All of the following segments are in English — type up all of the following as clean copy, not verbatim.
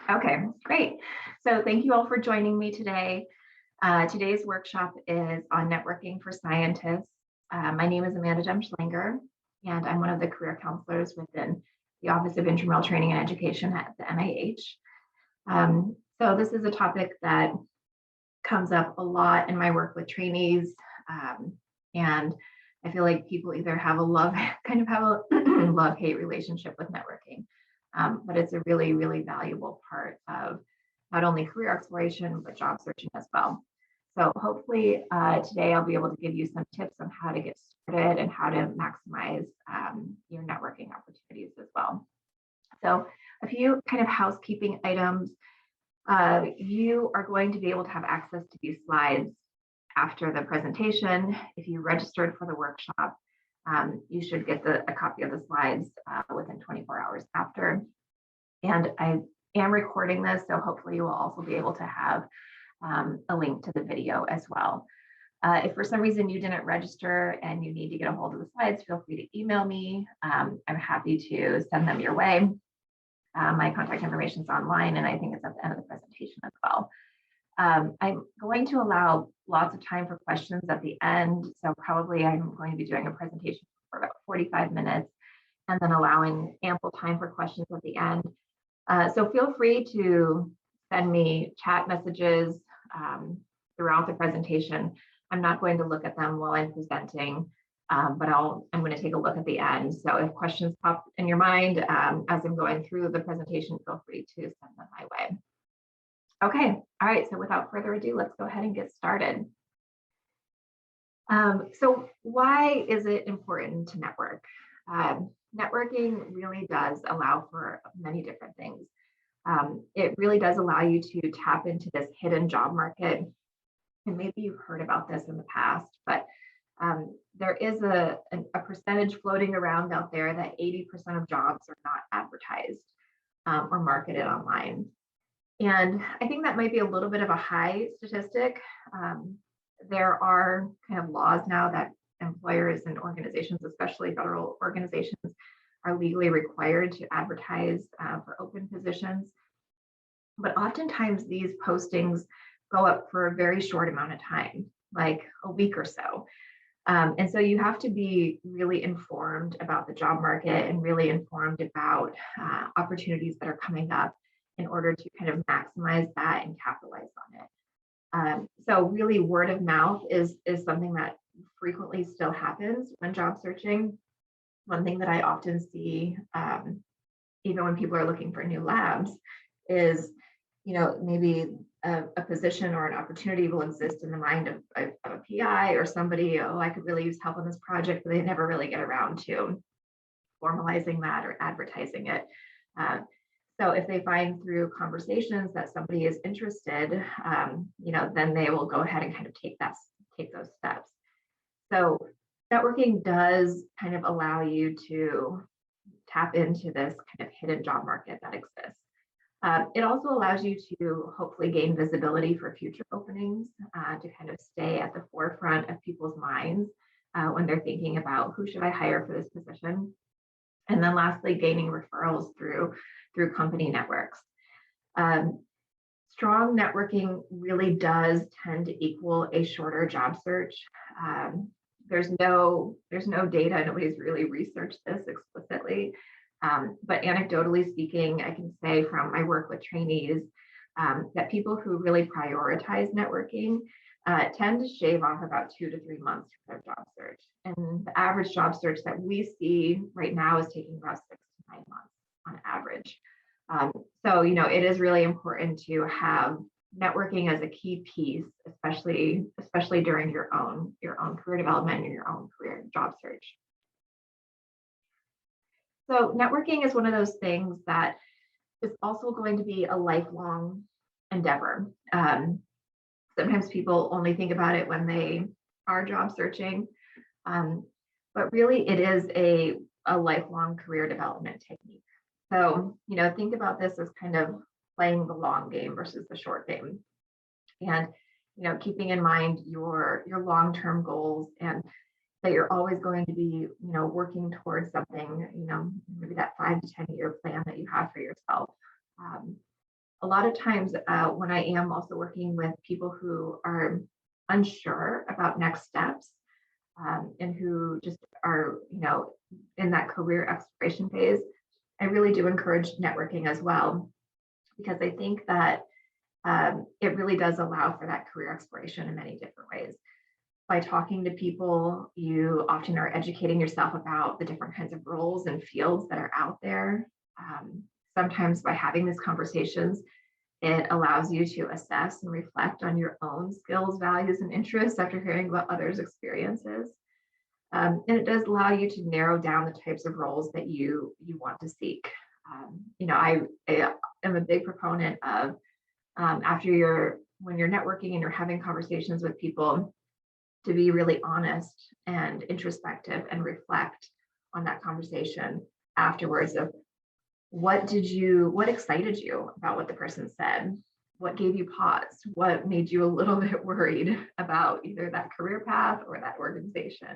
Okay, great. So thank you all for joining me today. Today's workshop is on networking for scientists. My name is Amanda Demschlinger, and I'm one of the career counselors within the Office of Intramural Training and Education at the NIH. So this is a topic that comes up a lot in my work with trainees, and I feel like people either have a love-hate relationship with networking. But it's a really, really valuable part of not only career exploration, but job searching as well. So hopefully today I'll be able to give you some tips on how to get started and how to maximize your networking opportunities as well. So a few kind of housekeeping items. You are going to be able to have access to these slides after the presentation. If you registered for the workshop, you should get a copy of the slides within 24 hours after. And I am recording this, so hopefully you will also be able to have a link to the video as well. If for some reason you didn't register and you need to get a hold of the slides, feel free to email me. I'm happy to send them your way. My contact information is online, and I think it's at the end of the presentation as well. I'm going to allow lots of time for questions at the end. So probably I'm going to be doing a presentation for about 45 minutes and then allowing ample time for questions at the end. So feel free to send me chat messages throughout the presentation. I'm not going to look at them while I'm presenting, but I'm going to take a look at the end. So if questions pop in your mind as I'm going through the presentation, feel free to send them my way. Okay, all right, so without further ado, let's go ahead and get started. So why is it important to network? Networking really does allow for many different things. It really does allow you to tap into this hidden job market. And maybe you've heard about this in the past, but there is a percentage floating around out there that 80% of jobs are not advertised or marketed online. And I think that might be a little bit of a high statistic. There are kind of laws now that employers and organizations, especially federal organizations, are legally required to advertise for open positions. But oftentimes these postings go up for a very short amount of time, like a week or so. And so you have to be really informed about the job market and really informed about opportunities that are coming up in order to kind of maximize that and capitalize on it. So really word of mouth is something that frequently still happens when job searching. One thing that I often see, even when people are looking for new labs, is, maybe a position or an opportunity will exist in the mind of a PI or somebody, oh, I could really use help on this project, but they never really get around to formalizing that or advertising it. So if they find through conversations that somebody is interested, then they will go ahead and kind of take those steps. So networking does kind of allow you to tap into this kind of hidden job market that exists. It also allows you to hopefully gain visibility for future openings, to kind of stay at the forefront of people's minds when they're thinking about who should I hire for this position. And then lastly, gaining referrals through company networks. Strong networking really does tend to equal a shorter job search. There's no data, nobody's really researched this explicitly, but anecdotally speaking, I can say from my work with trainees that people who really prioritize networking tend to shave off about 2 to 3 months for their job search. And the average job search that we see right now is taking about 6 to 9 months on average. So, it is really important to have networking as a key piece, especially during your own career development and your own career job search. So networking is one of those things that is also going to be a lifelong endeavor. Sometimes people only think about it when they are job searching, but really it is a lifelong career development technique. So, think about this as kind of playing the long game versus the short game. And, keeping in mind your long-term goals and that you're always going to be, working towards something, maybe that 5 to 10 year plan that you have for yourself. a lot of times when I am also working with people who are unsure about next steps, and who just are, in that career exploration phase, I really do encourage networking as well, because I think that it really does allow for that career exploration in many different ways. By talking to people, you often are educating yourself about the different kinds of roles and fields that are out there. Sometimes by having these conversations, it allows you to assess and reflect on your own skills, values, and interests after hearing about others' experiences. And it does allow you to narrow down the types of roles that you want to seek. I am a big proponent of when you're networking and you're having conversations with people, to be really honest and introspective and reflect on that conversation afterwards of what excited you about what the person said? What gave you pause? What made you a little bit worried about either that career path or that organization?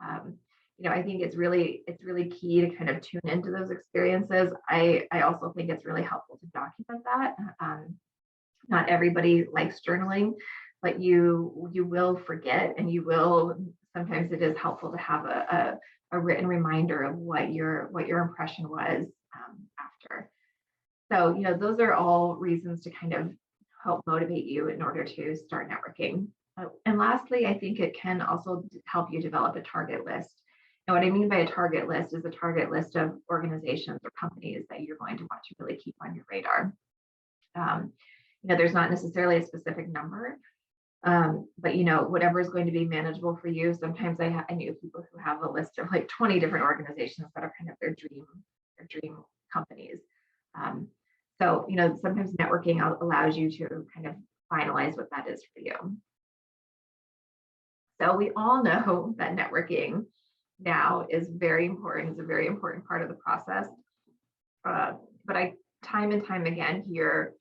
I think it's really key to kind of tune into those experiences. I also think it's really helpful to document that. Not everybody likes journaling, but you will forget, and sometimes it is helpful to have a written reminder of what your impression was after. So, those are all reasons to kind of help motivate you in order to start networking. And lastly, I think it can also help you develop a target list. And what I mean by a target list is a target list of organizations or companies that you're going to want to really keep on your radar. There's not necessarily a specific number, but whatever is going to be manageable for you. Sometimes I knew people who have a list of like 20 different organizations that are kind of their dream companies. So sometimes networking allows you to kind of finalize what that is for you. So we all know that networking now is very important. It's a very important part of the process. But I time and time again hear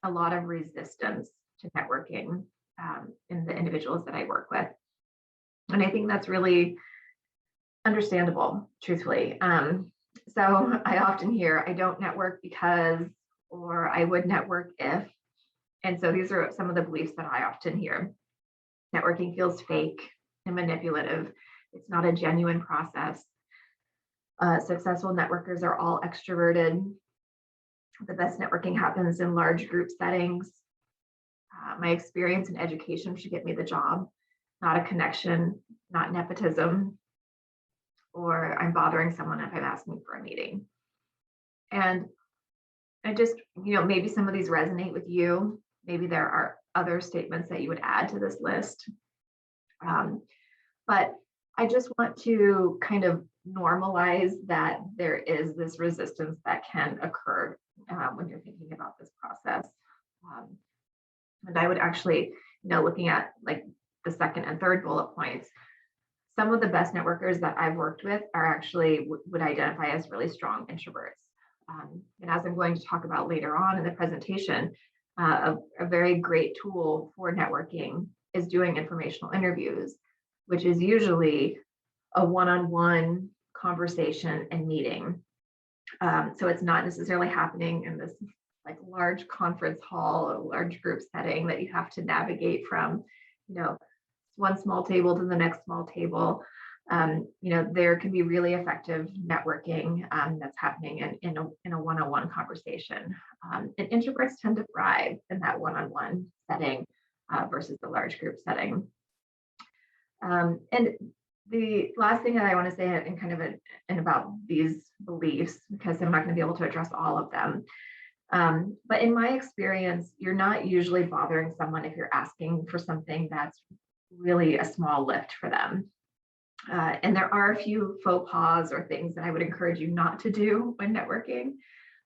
a lot of resistance to networking in the individuals that I work with. And I think that's really understandable, truthfully. So I often hear, I don't network because, or I would network if. And so these are some of the beliefs that I often hear. Networking feels fake and manipulative. It's not a genuine process. Successful networkers are all extroverted. The best networking happens in large group settings. My experience and education should get me the job, not a connection, not nepotism, or I'm bothering someone if I'm asking for a meeting. And I just, maybe some of these resonate with you. Maybe there are other statements that you would add to this list. But I just want to kind of normalize that there is this resistance that can occur when you're thinking about this process. And I would actually, looking at like the second and third bullet points, some of the best networkers that I've worked with are actually would identify as really strong introverts. And as I'm going to talk about later on in the presentation, a very great tool for networking is doing informational interviews, which is usually a one-on-one conversation and meeting. So it's not necessarily happening in this like large conference hall or large group setting that you have to navigate from, one small table to the next small table. There can be really effective networking that's happening in a one-on-one conversation. And introverts tend to thrive in that one-on-one setting versus the large group setting. And the last thing that I want to say in kind of and about these beliefs, because I'm not going to be able to address all of them. But in my experience, you're not usually bothering someone if you're asking for something that's really a small lift for them. And there are a few faux pas or things that I would encourage you not to do when networking.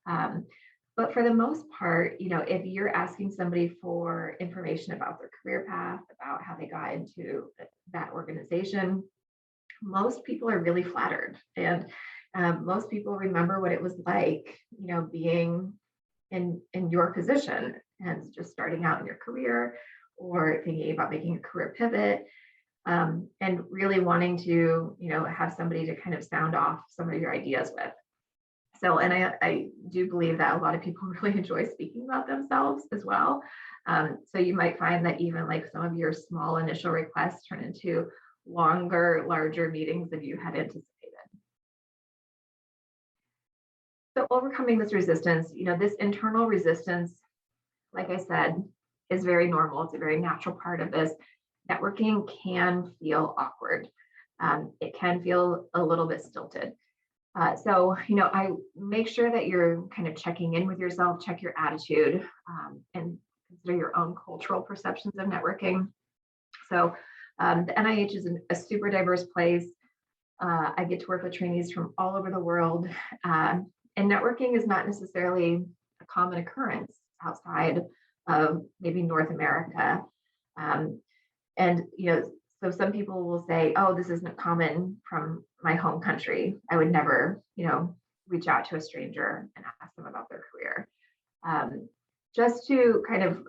But for the most part, if you're asking somebody for information about their career path, about how they got into that organization, most people are really flattered. And most people remember what it was like, being in your position and just starting out in your career or thinking about making a career pivot. And really wanting to, have somebody to kind of sound off some of your ideas with. So, and I do believe that a lot of people really enjoy speaking about themselves as well. So you might find that even like some of your small initial requests turn into longer, larger meetings than you had anticipated. So overcoming this resistance, this internal resistance, like I said, is very normal. It's a very natural part of this. Networking can feel awkward. It can feel a little bit stilted. So, I make sure that you're kind of checking in with yourself, check your attitude, and consider your own cultural perceptions of networking. So, the NIH is a super diverse place. I get to work with trainees from all over the world, and networking is not necessarily a common occurrence outside of maybe North America. And so some people will say, oh, this isn't common from my home country. I would never, reach out to a stranger and ask them about their career. Just to kind of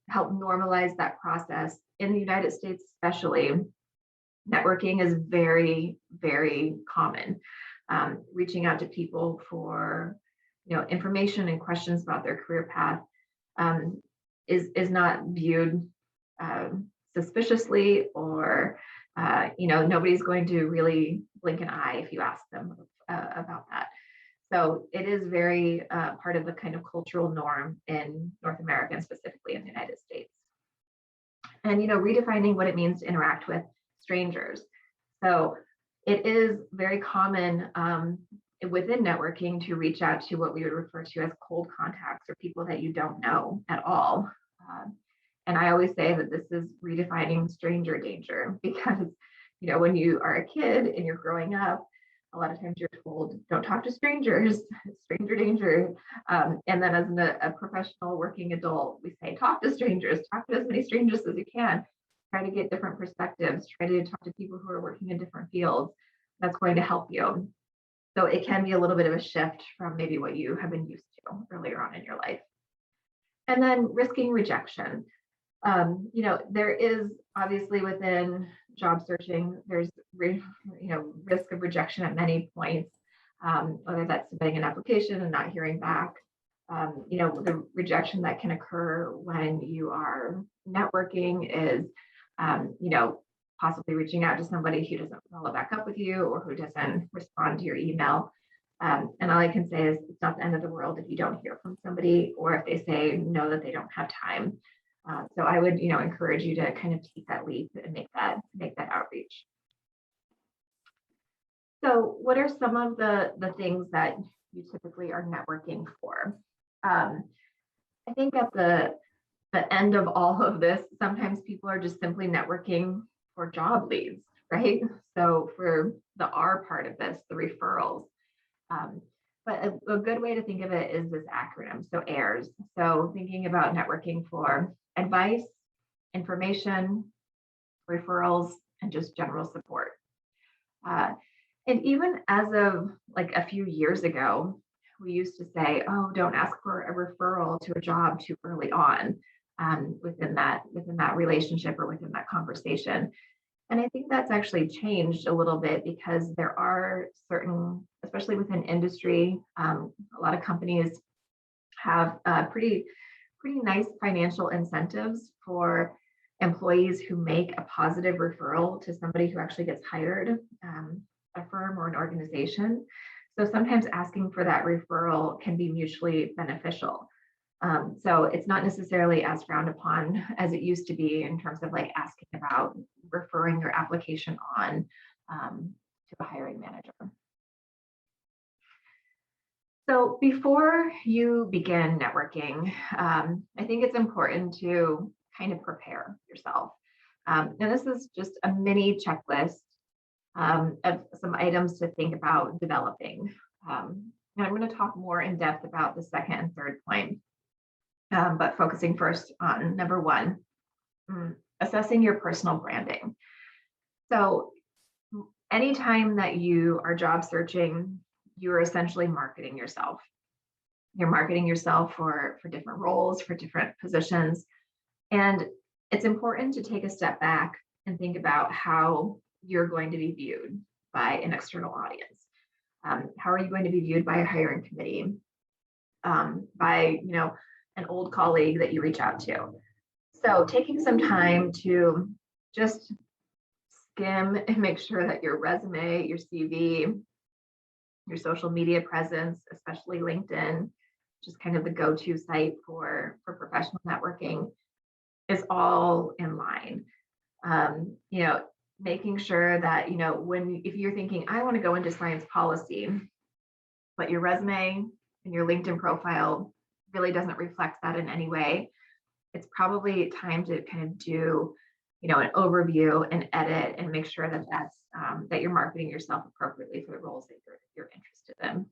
help normalize that process in the United States, especially, networking is very, very common. Reaching out to people for, information and questions about their career path is not viewed suspiciously, or nobody's going to really blink an eye if you ask them about that. So it is very part of the kind of cultural norm in North America, and specifically in the United States. And redefining what it means to interact with strangers. So it is very common within networking to reach out to what we would refer to as cold contacts, or people that you don't know at all. And I always say that this is redefining stranger danger, because, when you are a kid and you're growing up, a lot of times you're told, don't talk to strangers, stranger danger. And then as a professional working adult, we say, talk to strangers, talk to as many strangers as you can, try to get different perspectives, try to talk to people who are working in different fields. That's going to help you. So it can be a little bit of a shift from maybe what you have been used to earlier on in your life. And then risking rejection. There is obviously within job searching, there's risk of rejection at many points, whether that's submitting an application and not hearing back. The rejection that can occur when you are networking is, possibly reaching out to somebody who doesn't follow back up with you, or who doesn't respond to your email. And all I can say is it's not the end of the world if you don't hear from somebody, or if they say no, that they don't have time. So I would, encourage you to kind of take that leap and make that outreach. So what are some of the things that you typically are networking for? I think at the end of all of this, sometimes people are just simply networking for job leads, right? So for the R part of this, the referrals. But a good way to think of it is this acronym, so AIRS. So thinking about networking for advice, information, referrals, and just general support. And even as of like a few years ago, we used to say, oh, don't ask for a referral to a job too early on within that relationship or within that conversation. And I think that's actually changed a little bit, because there are certain, especially within industry, a lot of companies have pretty nice financial incentives for employees who make a positive referral to somebody who actually gets hired, a firm or an organization. So sometimes asking for that referral can be mutually beneficial. So it's not necessarily as frowned upon as it used to be in terms of like asking about referring your application on to a hiring manager. So before you begin networking, I think it's important to kind of prepare yourself. Now this is just a mini checklist of some items to think about developing. And I'm going to talk more in depth about the second and third point. But focusing first on number one, assessing your personal branding. So anytime that you are job searching, you are essentially marketing yourself. You're marketing yourself for different roles, for different positions. And it's important to take a step back and think about how you're going to be viewed by an external audience. How are you going to be viewed by a hiring committee, by an old colleague that you reach out to? So taking some time to just skim and make sure that your resume, your CV, your social media presence, especially LinkedIn, just kind of the go-to site for professional networking, is all in line. Making sure that, if you're thinking, I want to go into science policy, but your resume and your LinkedIn profile really doesn't reflect that in any way, it's probably time to kind of do, an overview and edit and make sure that that you're marketing yourself appropriately for the roles that you're interested in.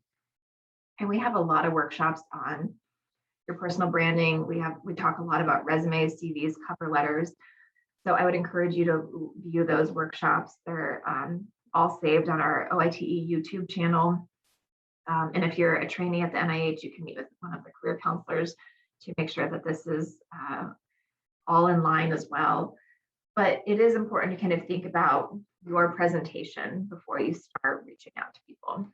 And we have a lot of workshops on your personal branding. We talk a lot about resumes, CVs, cover letters. So I would encourage you to view those workshops. They're all saved on our OITE YouTube channel. And if you're a trainee at the NIH, you can meet with one of the career counselors to make sure that this is all in line as well. But it is important to kind of think about your presentation before you start reaching out to people.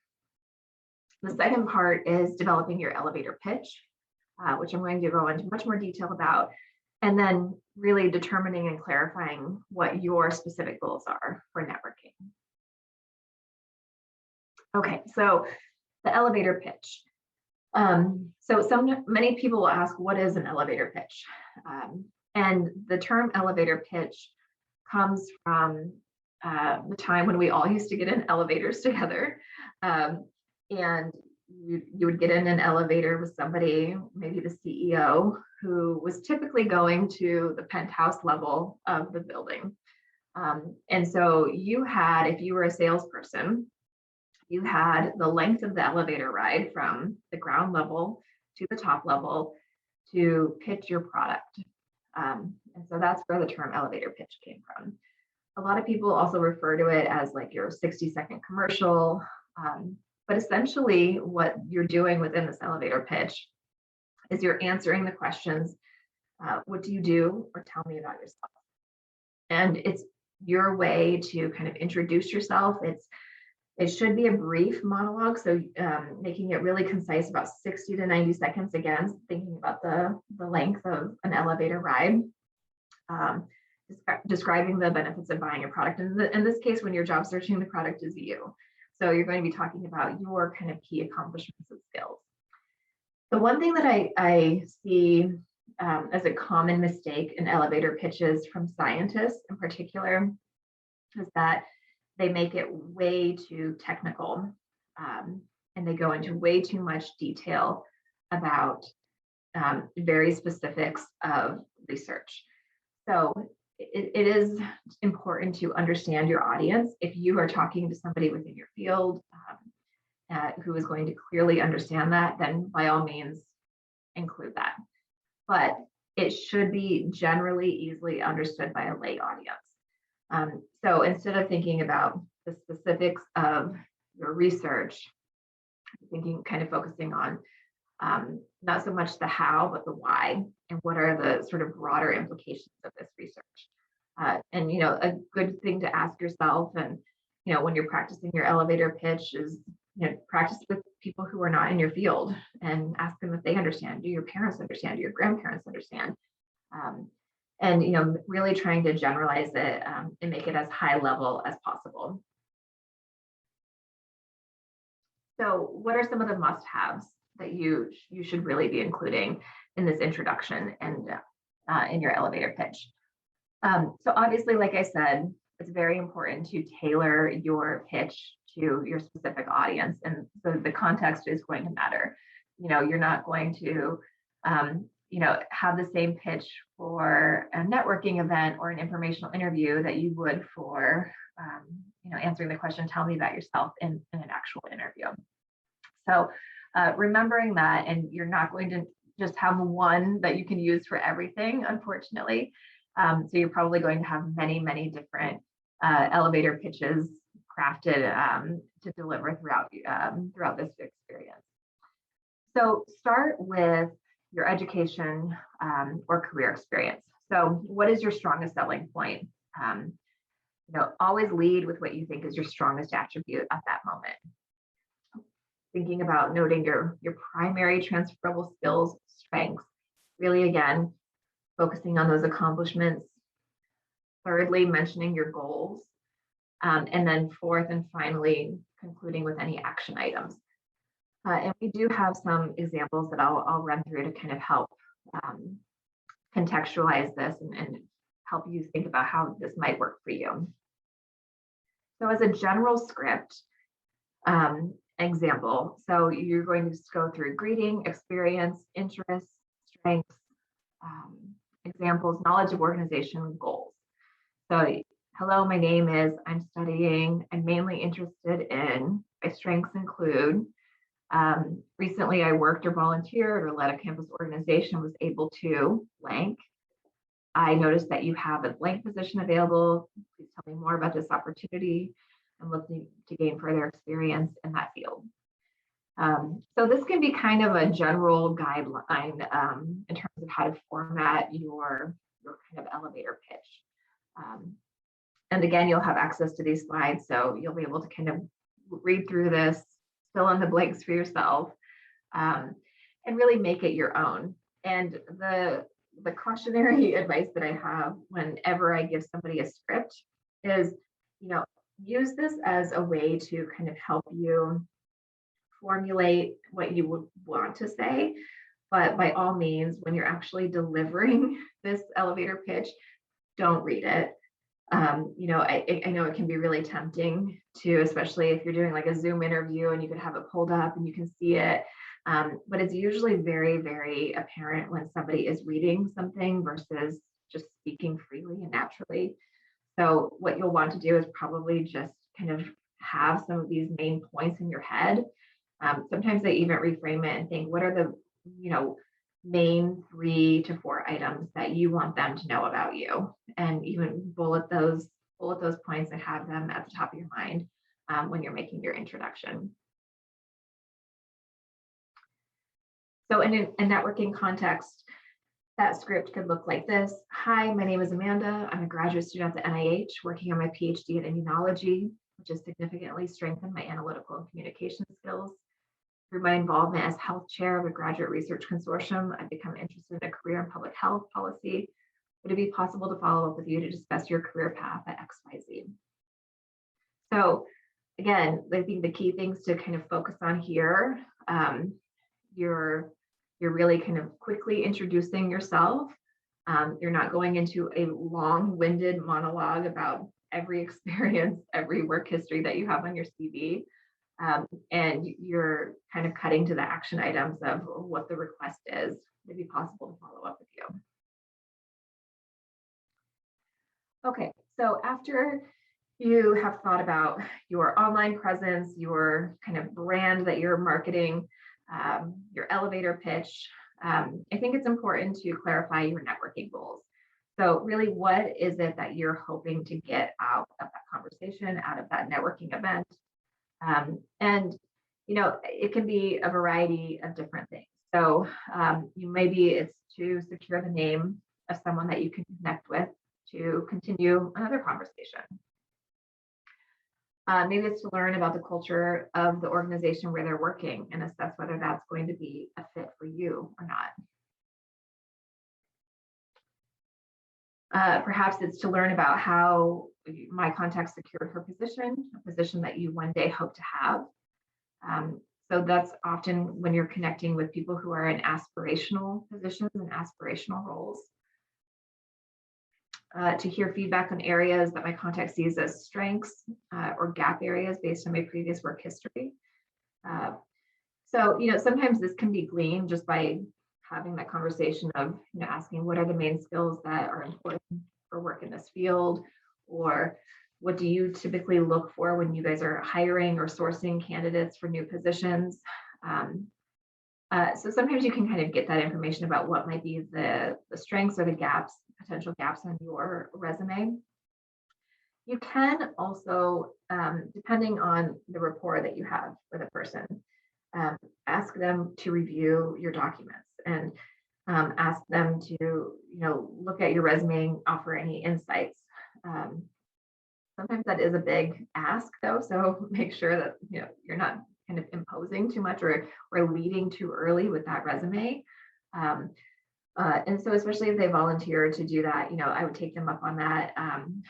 The second part is developing your elevator pitch, which I'm going to go into much more detail about, and then really determining and clarifying what your specific goals are for networking. Okay, so the elevator pitch. Many people will ask, what is an elevator pitch? And the term elevator pitch comes from the time when we all used to get in elevators together. And you would get in an elevator with somebody, maybe the CEO, who was typically going to the penthouse level of the building. And so if you were a salesperson, you had the length of the elevator ride from the ground level to the top level to pitch your product. And so that's where the term elevator pitch came from. A lot of people also refer to it as like your 60-second commercial. But essentially what you're doing within this elevator pitch is you're answering the questions, what do you do, or tell me about yourself. And it's your way to kind of introduce yourself. It should be a brief monologue, so making it really concise, about 60 to 90 seconds, again, thinking about the length of an elevator ride, describing the benefits of buying a product. In this case, when you're job searching, the product is you. So you're going to be talking about your kind of key accomplishments and skills. The one thing that I see as a common mistake in elevator pitches from scientists in particular is that they make it way too technical, and they go into way too much detail about very specifics of research. So it is important to understand your audience. If you are talking to somebody within your field who is going to clearly understand that, then by all means include that. But it should be generally easily understood by a lay audience. So instead of thinking about the specifics of your research, kind of focusing on not so much the how, but the why, and what are the sort of broader implications of this research. And a good thing to ask yourself, and when you're practicing your elevator pitch, is practice with people who are not in your field and ask them if they understand. Do your parents understand? Do your grandparents understand? And really trying to generalize it and make it as high level as possible. So what are some of the must-haves that you should really be including in this introduction and in your elevator pitch? So obviously, like I said, it's very important to tailor your pitch to your specific audience, and so the context is going to matter. You're not going to have the same pitch for a networking event or an informational interview that you would for answering the question, tell me about yourself, in an actual interview. So remembering that, and you're not going to just have one that you can use for everything, unfortunately. So you're probably going to have many, many different elevator pitches crafted to deliver throughout this experience. So start with your education or career experience. So what is your strongest selling point? Always lead with what you think is your strongest attribute at that moment. thinking about noting your primary transferable skills, strengths, really again, focusing on those accomplishments. Thirdly, mentioning your goals. And then fourth and finally, concluding with any action items. And we do have some examples that I'll run through to kind of help contextualize this and help you think about how this might work for you. So as a general script example, so you're going to just go through greeting, experience, interests, strengths, examples, knowledge of organization, goals. So hello, my name is, I'm studying, I'm mainly interested in, my strengths include, recently I worked or volunteered or led a campus organization, was able to blank. I noticed that you have a blank position available. Please tell me more about this opportunity. I'm looking to gain further experience in that field. So this can be kind of a general guideline in terms of how to format your kind of elevator pitch. And again, you'll have access to these slides, so you'll be able to kind of read through this, fill in the blanks for yourself, and really make it your own. And the cautionary advice that I have whenever I give somebody a script is, use this as a way to kind of help you formulate what you would want to say. But by all means, when you're actually delivering this elevator pitch, don't read it. I know it can be really tempting to, especially if you're doing like a Zoom interview and you could have it pulled up and you can see it. But it's usually very, very apparent when somebody is reading something versus just speaking freely and naturally. So what you'll want to do is probably just kind of have some of these main points in your head. Sometimes I even reframe it and think, what are the, main 3 to 4 items that you want them to know about you, and even bullet those points and have them at the top of your mind when you're making your introduction. So in a networking context, that script could look like this. Hi, my name is Amanda. I'm a graduate student at the NIH working on my PhD in immunology, which has significantly strengthened my analytical and communication skills. Through my involvement as health chair of a graduate research consortium, I've become interested in a career in public health policy. Would it be possible to follow up with you to discuss your career path at XYZ? So again, I think the key things to kind of focus on here, you're really kind of quickly introducing yourself. You're not going into a long-winded monologue about every experience, every work history that you have on your CV. And you're kind of cutting to the action items of what the request is. Would it be possible to follow up with you? Okay, so after you have thought about your online presence, your kind of brand that you're marketing, your elevator pitch, I think it's important to clarify your networking goals. So really, what is it that you're hoping to get out of that conversation, out of that networking event? And it can be a variety of different things. So maybe it's to secure the name of someone that you can connect with to continue another conversation. Maybe it's to learn about the culture of the organization where they're working and assess whether that's going to be a fit for you or not. Perhaps it's to learn about how my contact secured her position, a position that you one day hope to have. So that's often when you're connecting with people who are in aspirational positions and aspirational roles. To hear feedback on areas that my contact sees as strengths or gap areas based on my previous work history. So sometimes this can be gleaned just by having that conversation of asking what are the main skills that are important for work in this field, or what do you typically look for when you guys are hiring or sourcing candidates for new positions. So sometimes you can kind of get that information about what might be the strengths or the gaps, potential gaps on your resume. You can also, depending on the rapport that you have with a person, ask them to review your documents and ask them to, look at your resume and offer any insights. Sometimes that is a big ask though, so make sure that, you're not kind of imposing exposing too much or leading too early with that resume. Um, and so especially if they volunteer to do that, I would take them up on that, and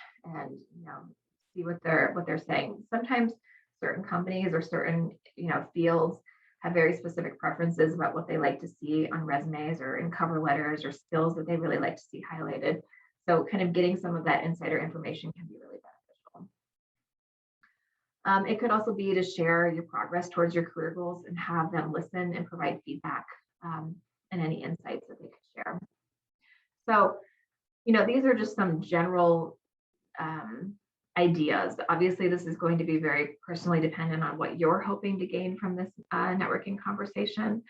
see what they're saying. Sometimes certain companies or certain fields have very specific preferences about what they like to see on resumes or in cover letters or skills that they really like to see highlighted. So kind of getting some of that insider information can be really beneficial. It could also be to share your progress towards your career goals and have them listen and provide feedback, and any insights that they could share. So, these are just some general ideas. Obviously, this is going to be very personally dependent on what you're hoping to gain from this networking conversation.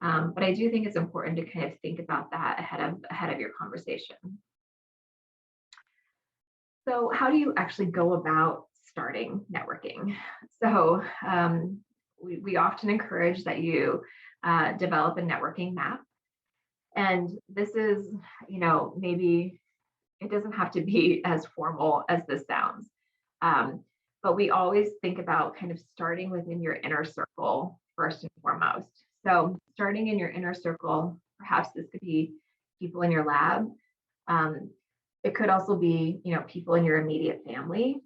But I do think it's important to kind of think about that ahead of your conversation. So how do you actually go about starting networking? So we often encourage that you develop a networking map. And this is, maybe it doesn't have to be as formal as this sounds. But we always think about kind of starting within your inner circle first and foremost. So starting in your inner circle, perhaps this could be people in your lab. It could also be, people in your immediate family,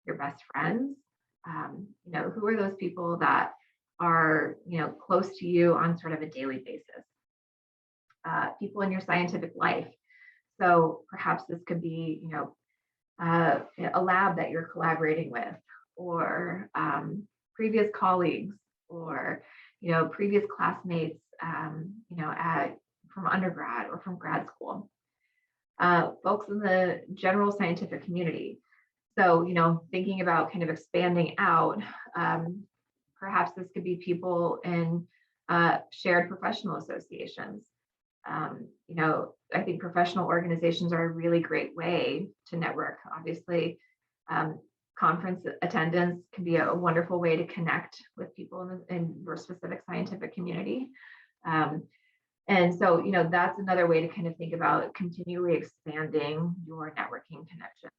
your best friends. Who are those people that are, close to you on sort of a daily basis? People in your scientific life. So perhaps this could be, a lab that you're collaborating with, or previous colleagues, or previous classmates, from undergrad or from grad school. Folks in the general scientific community. So, thinking about kind of expanding out, perhaps this could be people in shared professional associations. I think professional organizations are a really great way to network. Obviously, conference attendance can be a wonderful way to connect with people in your specific scientific community. And so, that's another way to kind of think about continually expanding your networking connections.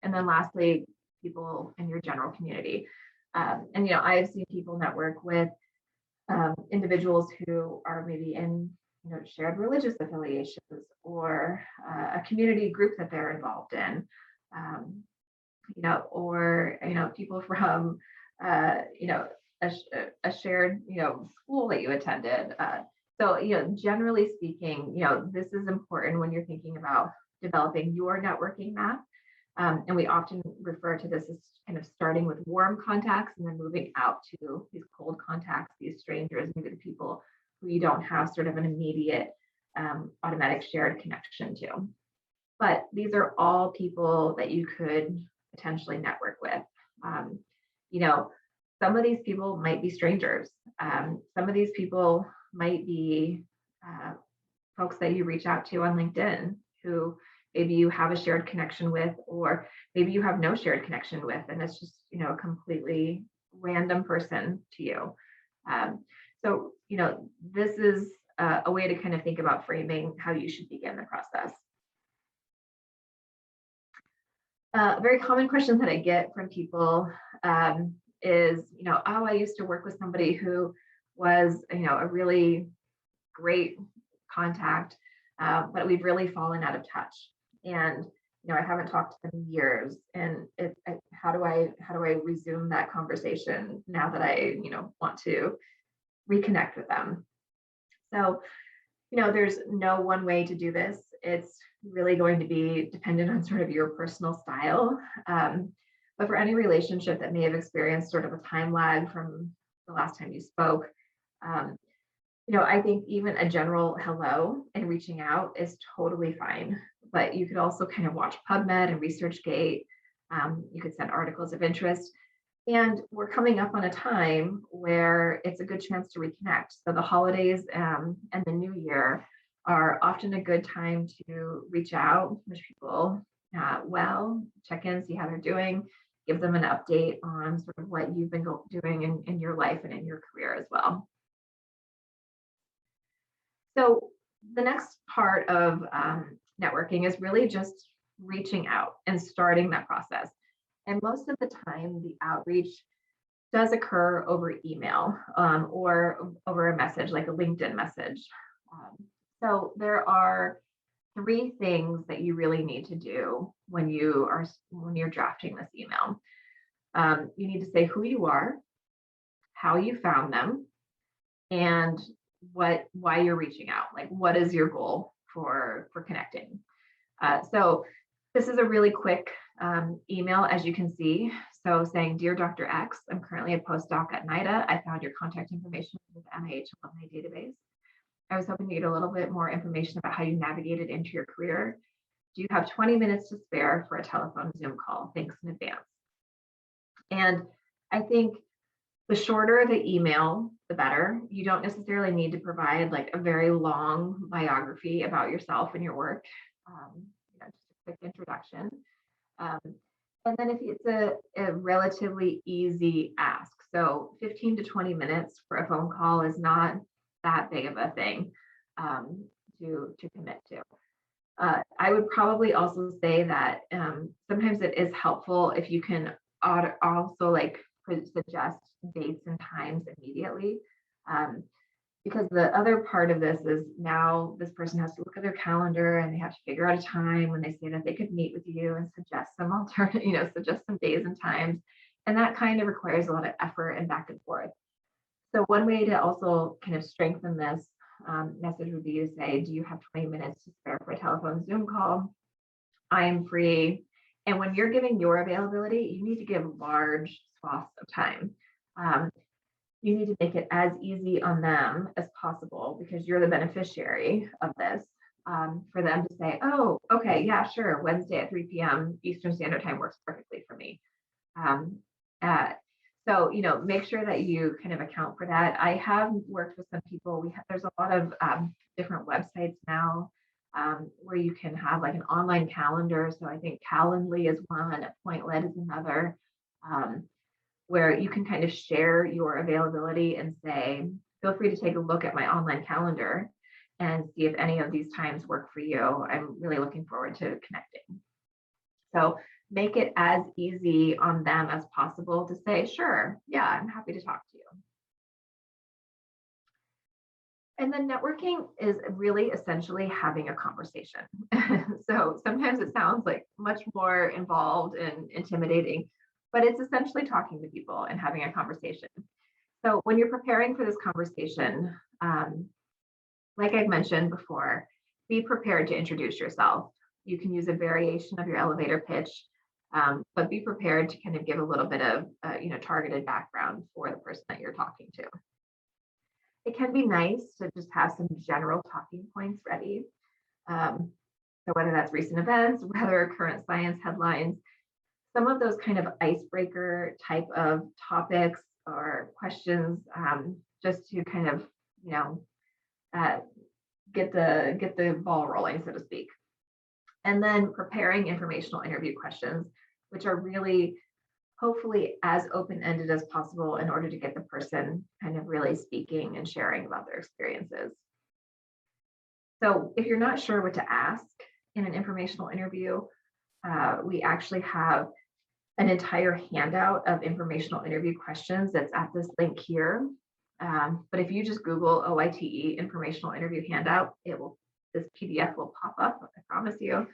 And then lastly, people in your general community. And, I've seen people network with individuals who are maybe in, shared religious affiliations, or a community group that they're involved in, or, people from, a shared, school that you attended. So, generally speaking, this is important when you're thinking about developing your networking map. And we often refer to this as kind of starting with warm contacts and then moving out to these cold contacts, these strangers, maybe the people who you don't have sort of an immediate automatic shared connection to. But these are all people that you could potentially network with. Some of these people might be strangers. Some of these people might be folks that you reach out to on LinkedIn, who maybe you have a shared connection with, or maybe you have no shared connection with, and it's just, a completely random person to you. So, this is a way to kind of think about framing how you should begin the process. A very common question that I get from people is, I used to work with somebody who was, a really great contact, but we've really fallen out of touch. And, I haven't talked to them in years. And how do I resume that conversation now that I, want to reconnect with them? So, there's no one way to do this. It's really going to be dependent on sort of your personal style. But for any relationship that may have experienced sort of a time lag from the last time you spoke, I think even a general hello and reaching out is totally fine. But you could also kind of watch PubMed and ResearchGate. You could send articles of interest. And we're coming up on a time where it's a good chance to reconnect. So the holidays and the new year are often a good time to reach out, wish people check in, see how they're doing, give them an update on sort of what you've been doing in your life and in your career as well. So the next part of networking is really just reaching out and starting that process. And most of the time, the outreach does occur over email or over a message like a LinkedIn message. So there are three things that you really need to do when you're drafting this email. You need to say who you are, how you found them, and why you're reaching out. Like, what is your goal for connecting? So this is a really quick email, as you can see. So saying, Dear Dr. X, I'm currently a postdoc at NIDA. I found your contact information with the NIH alumni database. I was hoping to get a little bit more information about how you navigated into your career. Do you have 20 minutes to spare for a telephone Zoom call? Thanks in advance. And I think the shorter the email, the better. You don't necessarily need to provide like a very long biography about yourself and your work. Just a quick introduction. And then if it's a relatively easy ask, so 15 to 20 minutes for a phone call is not that big of a thing to commit to. I would probably also say that sometimes it is helpful if you can also like suggest dates and times immediately. Because the other part of this is now this person has to look at their calendar and they have to figure out a time when they say that they could meet with you and suggest some alternate, suggest some days and times. And that kind of requires a lot of effort and back and forth. So one way to also kind of strengthen this message would be to say, do you have 20 minutes to spare for a telephone Zoom call? I am free. And when you're giving your availability, you need to give large swaths of time. You need to make it as easy on them as possible because you're the beneficiary of this, for them to say, oh, okay, yeah, sure. Wednesday at 3 p.m. Eastern Standard Time works perfectly for me. So, make sure that you kind of account for that. I have worked with some people. There's a lot of different websites now where you can have like an online calendar. So I think Calendly is one, Appointlet is another, where you can kind of share your availability and say, feel free to take a look at my online calendar and see if any of these times work for you. I'm really looking forward to connecting. So make it as easy on them as possible to say, sure, yeah, I'm happy to talk to you. And then networking is really essentially having a conversation. So sometimes it sounds like much more involved and intimidating, but it's essentially talking to people and having a conversation. So when you're preparing for this conversation, like I've mentioned before, be prepared to introduce yourself. You can use a variation of your elevator pitch, but be prepared to kind of give a little bit of targeted background for the person that you're talking to. It can be nice to just have some general talking points ready. So whether that's recent events, whether current science headlines, some of those kind of icebreaker type of topics or questions, just to kind of, get the ball rolling, so to speak. And then preparing informational interview questions, which are really hopefully as open-ended as possible in order to get the person kind of really speaking and sharing about their experiences. So if you're not sure what to ask in an informational interview, we actually have an entire handout of informational interview questions that's at this link here. But if you just Google OITE informational interview handout, this PDF will pop up, I promise you.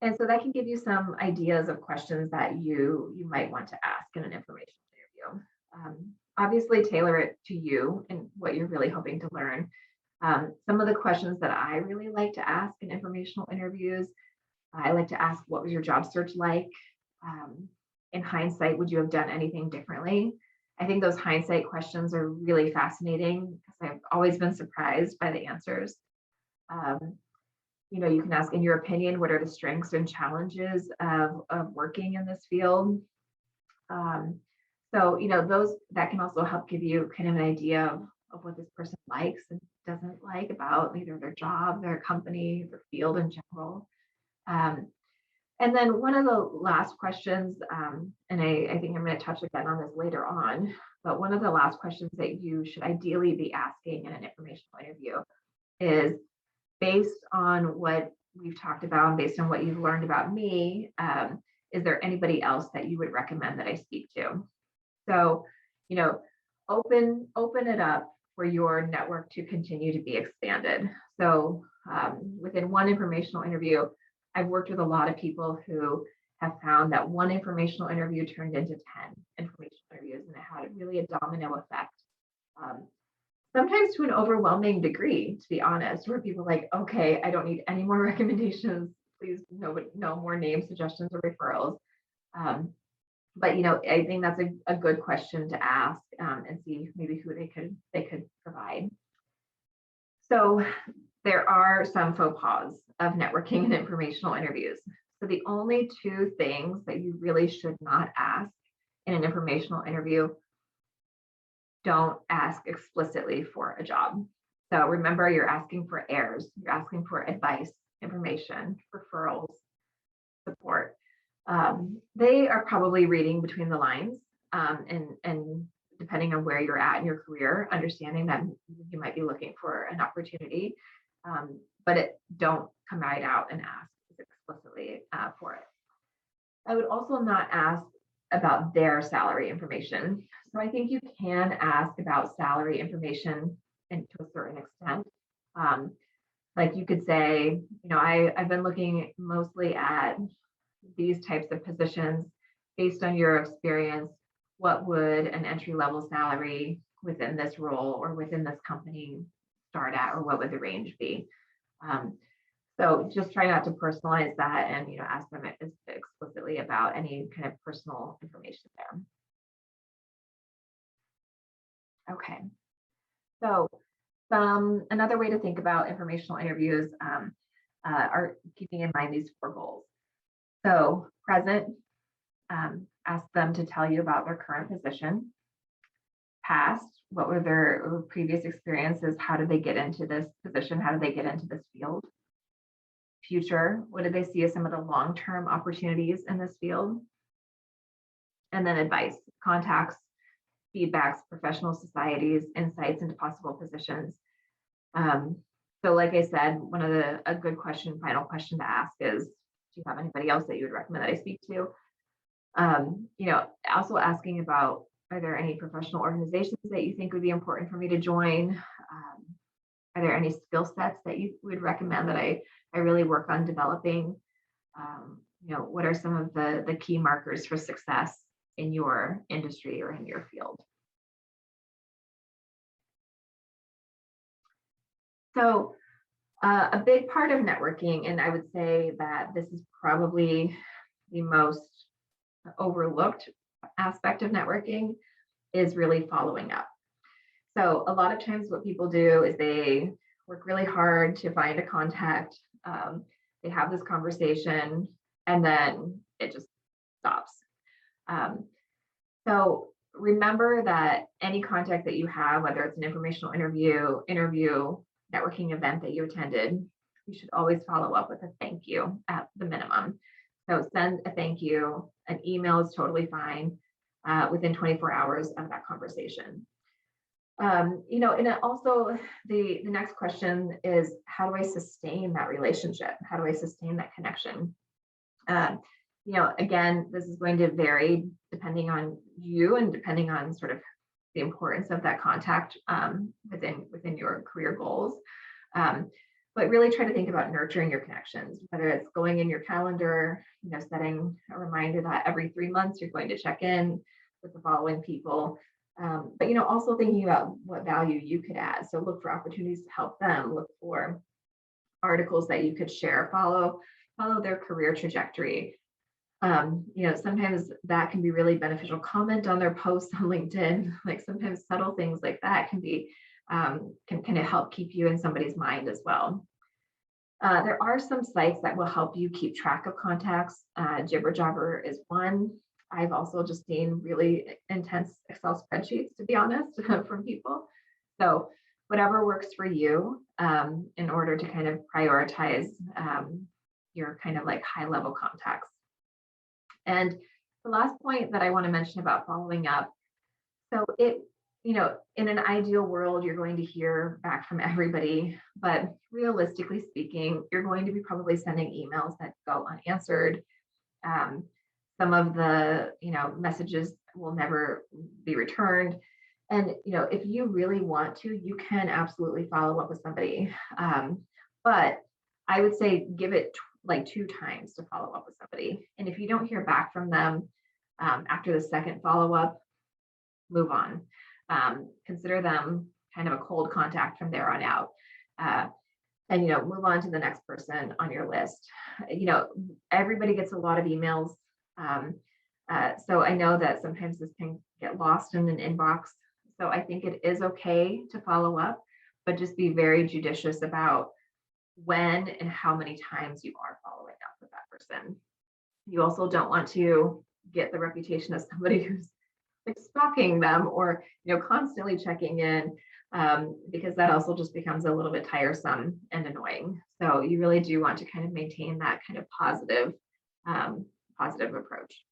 And so that can give you some ideas of questions that you might want to ask in an informational interview. Obviously tailor it to you and what you're really hoping to learn. Some of the questions that I really like to ask in informational interviews, I like to ask, what was your job search like? In hindsight, would you have done anything differently? I think those hindsight questions are really fascinating because I've always been surprised by the answers. You can ask, in your opinion, what are the strengths and challenges of working in this field? So, those that can also help give you kind of an idea of what this person likes and doesn't like about either their job, their company, their field in general. And then one of the last questions, and I think I'm going to touch again on this later on, but one of the last questions that you should ideally be asking in an informational interview is, based on what we've talked about and based on what you've learned about me, is there anybody else that you would recommend that I speak to? So, you know, open it up for your network to continue to be expanded. So within one informational interview, I've worked with a lot of people who have found that one informational interview turned into 10 informational interviews, and it had really a domino effect. Um, Sometimes to an overwhelming degree, to be honest, where people are like, okay, I don't need any more recommendations. Please, no more names, suggestions, or referrals. Um, but I think that's a good question to ask, and see maybe who they could provide. So there are some faux pas of networking and informational interviews. So the only two things that you really should not ask in an informational interview: don't ask explicitly for a job. So remember, you're asking for airs, you're asking for advice, information, referrals, support. They are probably reading between the lines, and depending on where you're at in your career, understanding that you might be looking for an opportunity, but don't come right out and ask explicitly for it. I would also not ask about their salary information. So I think you can ask about salary information, and to a certain extent. Like you could say, I've been looking mostly at these types of positions. Based on your experience, what would an entry-level salary within this role or within this company start at, or what would the range be? So just try not to personalize that, and ask them explicitly about any kind of personal information there. Okay. So another way to think about informational interviews are keeping in mind these 4 goals. So present, ask them to tell you about their current position. Past, what were their previous experiences? How did they get into this position? How did they get into this field? Future, what did they see as some of the long-term opportunities in this field? And then advice, contacts, feedbacks, professional societies, insights into possible positions. So like I said, a good question, final question to ask is, do you have anybody else that you would recommend that I speak to? Also asking about, are there any professional organizations that you think would be important for me to join? Are there any skill sets that you would recommend that I really work on developing? What are some of the key markers for success in your industry or in your field? So a big part of networking, and I would say that this is probably the most overlooked aspect of networking, is really following up. So a lot of times what people do is they work really hard to find a contact. They have this conversation, and then it just stops. So remember that any contact that you have, whether it's an informational interview, networking event that you attended, you should always follow up with a thank you at the minimum. So send a thank you. An email is totally fine within 24 hours of that conversation. And it also, the next question is, how do I sustain that relationship? How do I sustain that connection? Again, this is going to vary depending on you and depending on sort of the importance of that contact within your career goals. But really try to think about nurturing your connections, whether it's going in your calendar, setting a reminder that every 3 months you're going to check in with the following people. But also thinking about what value you could add. So look for opportunities to help them, look for articles that you could share, follow their career trajectory. Sometimes that can be really beneficial. Comment on their posts on LinkedIn. Like sometimes subtle things like that can be can kind of help keep you in somebody's mind as well. There are some sites that will help you keep track of contacts. Jibber is one. I've also just seen really intense Excel spreadsheets, to be honest, from people. So whatever works for you in order to kind of prioritize your kind of like high level contacts. And the last point that I want to mention about following up. So in an ideal world, you're going to hear back from everybody, but realistically speaking, you're going to be probably sending emails that go unanswered. Some of the, messages will never be returned. And, if you really want to, you can absolutely follow up with somebody. But I would say give it like 2 times to follow up with somebody. And if you don't hear back from them after the second follow up, move on. Consider them kind of a cold contact from there on out. And move on to the next person on your list. Everybody gets a lot of emails. So I know that sometimes this can get lost in an inbox. So I think it is okay to follow up, but just be very judicious about when and how many times you are following up with that person. You also don't want to get the reputation of somebody who's like stalking them or constantly checking in, because that also just becomes a little bit tiresome and annoying. So you really do want to kind of maintain that kind of positive approach.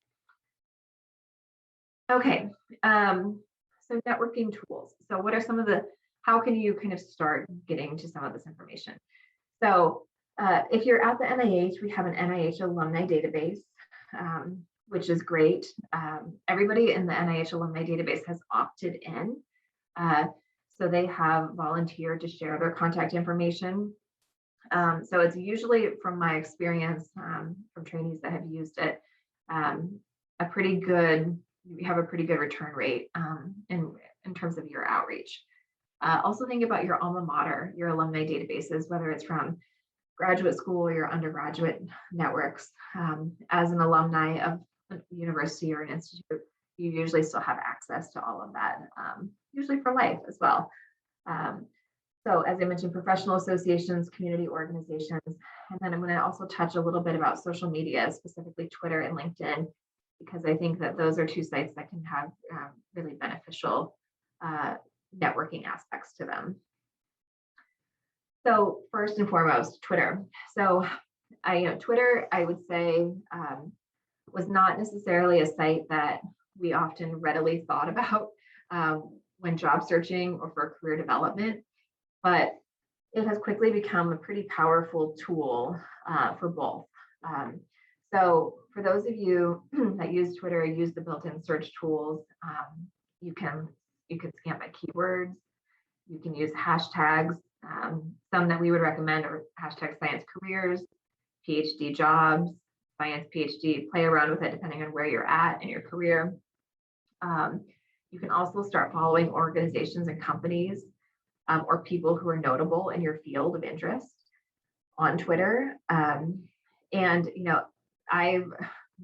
Okay, so networking tools. So what are how can you kind of start getting to some of this information? So if you're at the NIH, we have an NIH alumni database, which is great. Everybody in the NIH alumni database has opted in. So they have volunteered to share their contact information. So it's usually, from my experience, from trainees that have used it, you have a pretty good return rate in terms of your outreach. Also think about your alma mater, your alumni databases, whether it's from graduate school or your undergraduate networks. As an alumni of a university or an institute, you usually still have access to all of that, usually for life as well. So as I mentioned, professional associations, community organizations, and then I'm going to also touch a little bit about social media, specifically Twitter and LinkedIn, because I think that those are 2 sites that can have really beneficial networking aspects to them. So first and foremost, Twitter. So Twitter, I would say, was not necessarily a site that we often readily thought about when job searching or for career development, but it has quickly become a pretty powerful tool for both. So for those of you that use Twitter, use the built-in search tools, you can scan by keywords, you can use hashtags. Some that we would recommend are hashtag science careers, PhD jobs, science PhD. Play around with it depending on where you're at in your career. You can also start following organizations and companies or people who are notable in your field of interest on Twitter. And I've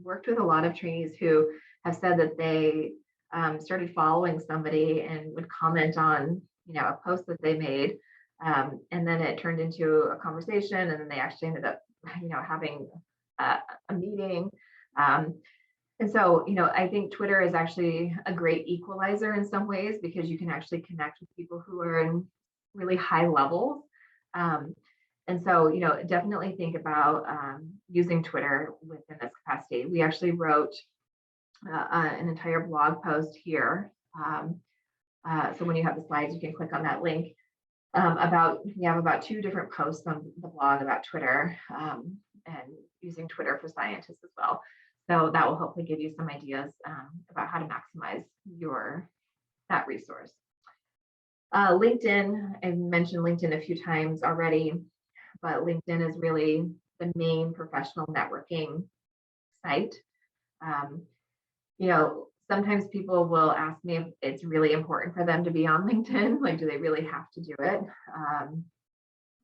worked with a lot of trainees who have said that they started following somebody and would comment on a post that they made, and then it turned into a conversation, and then they actually ended up having a meeting. And so, I think Twitter is actually a great equalizer in some ways, because you can actually connect with people who are in really high levels. And so, definitely think about using Twitter within this capacity. We actually wrote an entire blog post here. So when you have the slides, you can click on that link. We have about 2 different posts on the blog about Twitter and using Twitter for scientists as well. So that will hopefully give you some ideas about how to maximize that resource. LinkedIn, I mentioned LinkedIn a few times already, but LinkedIn is really the main professional networking site. Sometimes people will ask me if it's really important for them to be on LinkedIn, like, do they really have to do it?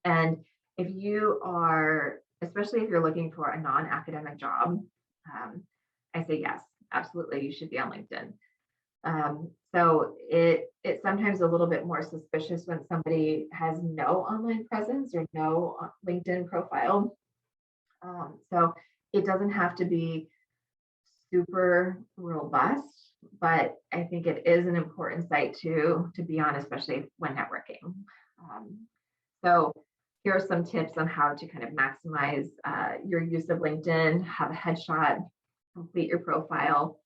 And if you are, especially if you're looking for a non-academic job, I say yes, absolutely, you should be on LinkedIn. So it's sometimes a little bit more suspicious when somebody has no online presence or no LinkedIn profile. So it doesn't have to be super robust, but I think it is an important site to be on, especially when networking. So here are some tips on how to kind of maximize your use of LinkedIn. Have a headshot, complete your profile.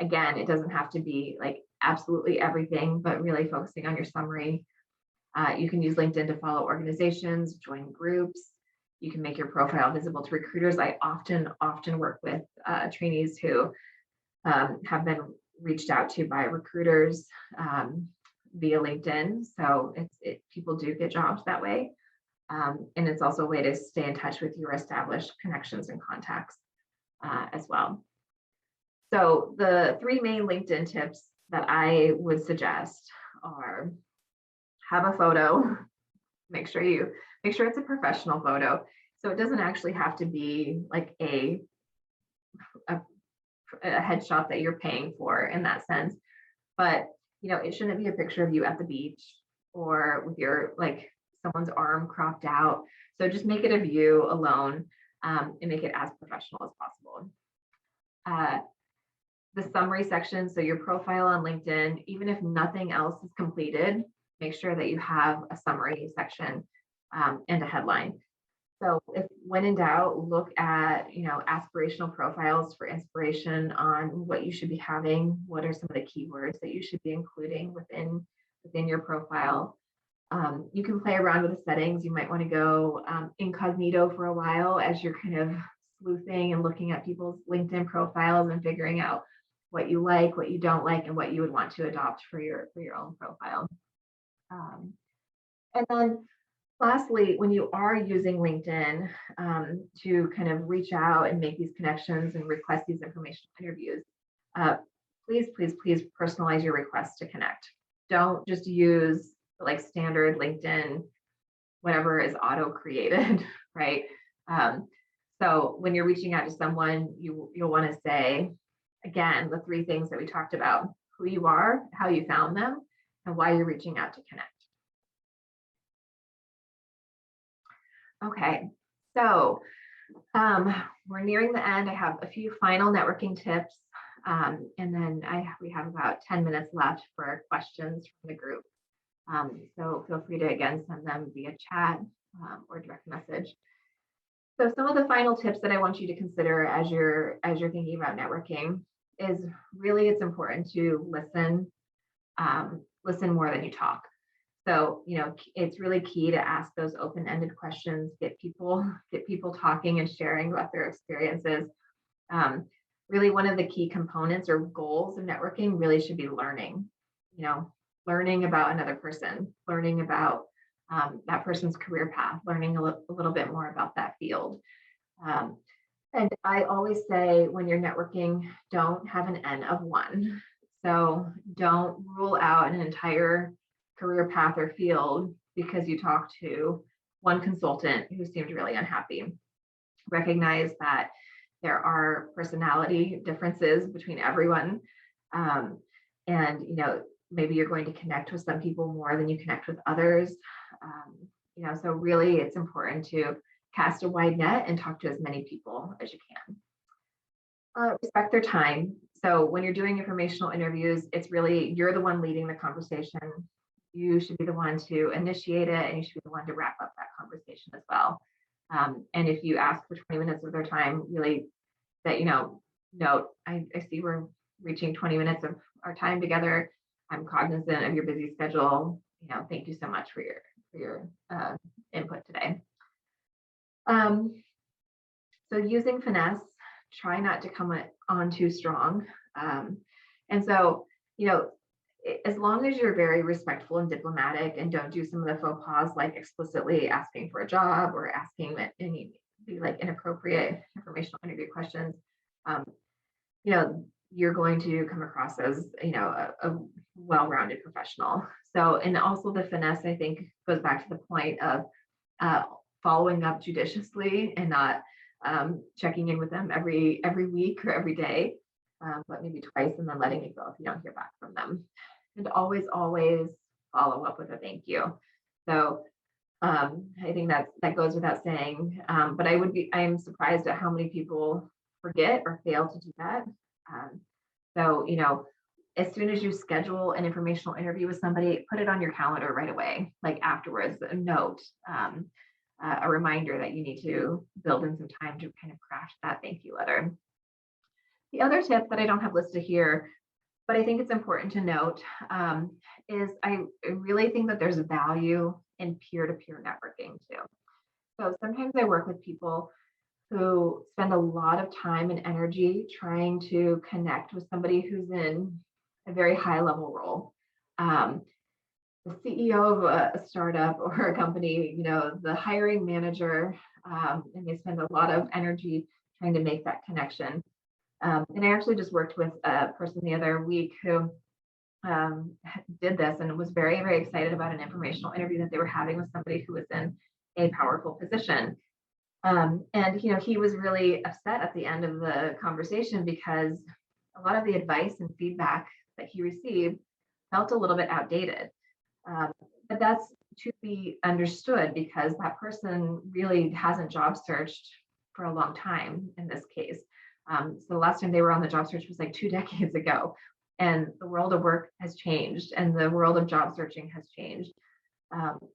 Again, it doesn't have to be like absolutely everything, but really focusing on your summary. You can use LinkedIn to follow organizations, join groups. You can make your profile visible to recruiters. I often work with trainees who have been reached out to by recruiters via LinkedIn. So people do get jobs that way. And it's also a way to stay in touch with your established connections and contacts as well. So the three main LinkedIn tips that I would suggest are: have a photo, make sure it's a professional photo. So it doesn't actually have to be like a headshot that you're paying for in that sense, but it shouldn't be a picture of you at the beach or with your someone's arm cropped out. So just make it of you alone, and make it as professional as possible. The summary section, so your profile on LinkedIn, even if nothing else is completed, make sure that you have a summary section and a headline. So when in doubt, look at aspirational profiles for inspiration on what you should be having. What are some of the keywords that you should be including within your profile? You can play around with the settings. You might want to go incognito for a while as you're kind of sleuthing and looking at people's LinkedIn profiles and figuring out what you like, what you don't like, and what you would want to adopt for your own profile. And then lastly, when you are using LinkedIn to kind of reach out and make these connections and request these informational interviews, please personalize your request to connect. Don't just use standard LinkedIn, whatever is auto-created, right? So when you're reaching out to someone, you'll want to say, again, the three things that we talked about: who you are, how you found them, and why you're reaching out to connect. Okay, so we're nearing the end. I have a few final networking tips, and then we have about 10 minutes left for questions from the group. So feel free to again send them via chat or direct message. So some of the final tips that I want you to consider as you're thinking about networking is really it's important to listen more than you talk. So it's really key to ask those open-ended questions, get people talking and sharing about their experiences. Really, one of the key components or goals of networking really should be learning. Learning about another person, learning about that person's career path, learning a little bit more about that field. And I always say, when you're networking, don't have an N of one. So don't rule out an entire career path or field because you talk to one consultant who seemed really unhappy. Recognize that there are personality differences between everyone. And maybe you're going to connect with some people more than you connect with others. So really it's important to cast a wide net and talk to as many people as you can. Respect their time. So when you're doing informational interviews, it's really, you're the one leading the conversation. You should be the one to initiate it, and you should be the one to wrap up that conversation as well. And if you ask for 20 minutes of their time, really that, note, I see we're reaching 20 minutes of our time together. I'm cognizant of your busy schedule. Thank you so much for your input today. So using finesse, try not to come on too strong. And so, as long as you're very respectful and diplomatic and don't do some of the faux pas, like explicitly asking for a job or asking any inappropriate informational interview questions, you're going to come across as, a well-rounded professional. So, and also the finesse, I think, goes back to the point of following up judiciously and not checking in with them every week or every day, but maybe twice, and then letting it go if you don't hear back from them. And always follow up with a thank you. So I think that goes without saying, but I am surprised at how many people forget or fail to do that. So, as soon as you schedule an informational interview with somebody, put it on your calendar right away, like afterwards, a note, a reminder that you need to build in some time to kind of craft that thank you letter. The other tip that I don't have listed here, but I think it's important to note, is I really think that there's value in peer-to-peer networking too. So sometimes I work with people who spend a lot of time and energy trying to connect with somebody who's in a very high level role. Um, the CEO of a startup or a company, the hiring manager, and they spend a lot of energy trying to make that connection. And I actually just worked with a person the other week who did this and was very, very excited about an informational interview that they were having with somebody who was in a powerful position. And he was really upset at the end of the conversation because a lot of the advice and feedback that he received felt a little bit outdated. Um, but that's to be understood because that person really hasn't job searched for a long time in this case. So the last time they were on the job search was like 2 decades ago. And the world of work has changed and the world of job searching has changed.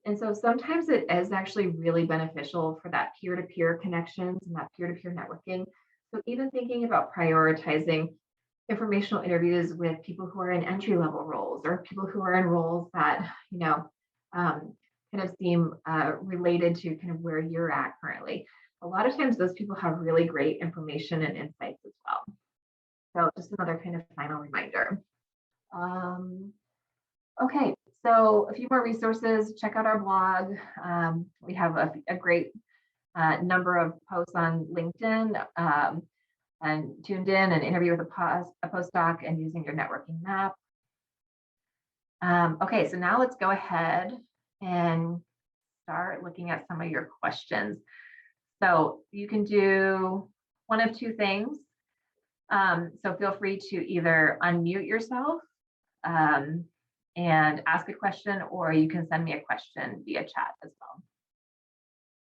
And so sometimes it is actually really beneficial for that peer-to-peer connections and that peer-to-peer networking. So even thinking about prioritizing informational interviews with people who are in entry level roles or people who are in roles that, kind of seem related to kind of where you're at currently. A lot of times those people have really great information and insights as well. So just another kind of final reminder. Okay, so a few more resources. Check out our blog. We have a great number of posts on LinkedIn and tuned in and interview with a postdoc and using your networking map. Okay, so now let's go ahead and start looking at some of your questions. So you can do one of two things. So feel free to either unmute yourself and ask a question, or you can send me a question via chat as well.